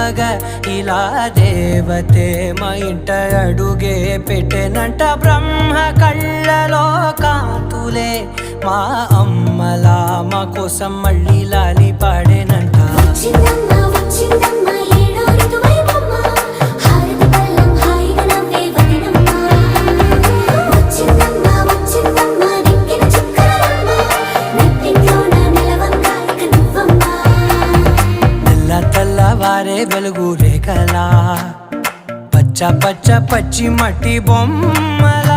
పిలువగా ఇలా దేవతే మా ఇంట అడుగే పెట్టెనంట బ్రహ్మ కళ్ళలో కాంతులే మా అమ్మలా మా కోసం మళ్ళీ లాలి పాడేనంట తెల్లవారే వెలుగు రేఖలా పచ్చ పచ్చి మట్టి బొమ్మలా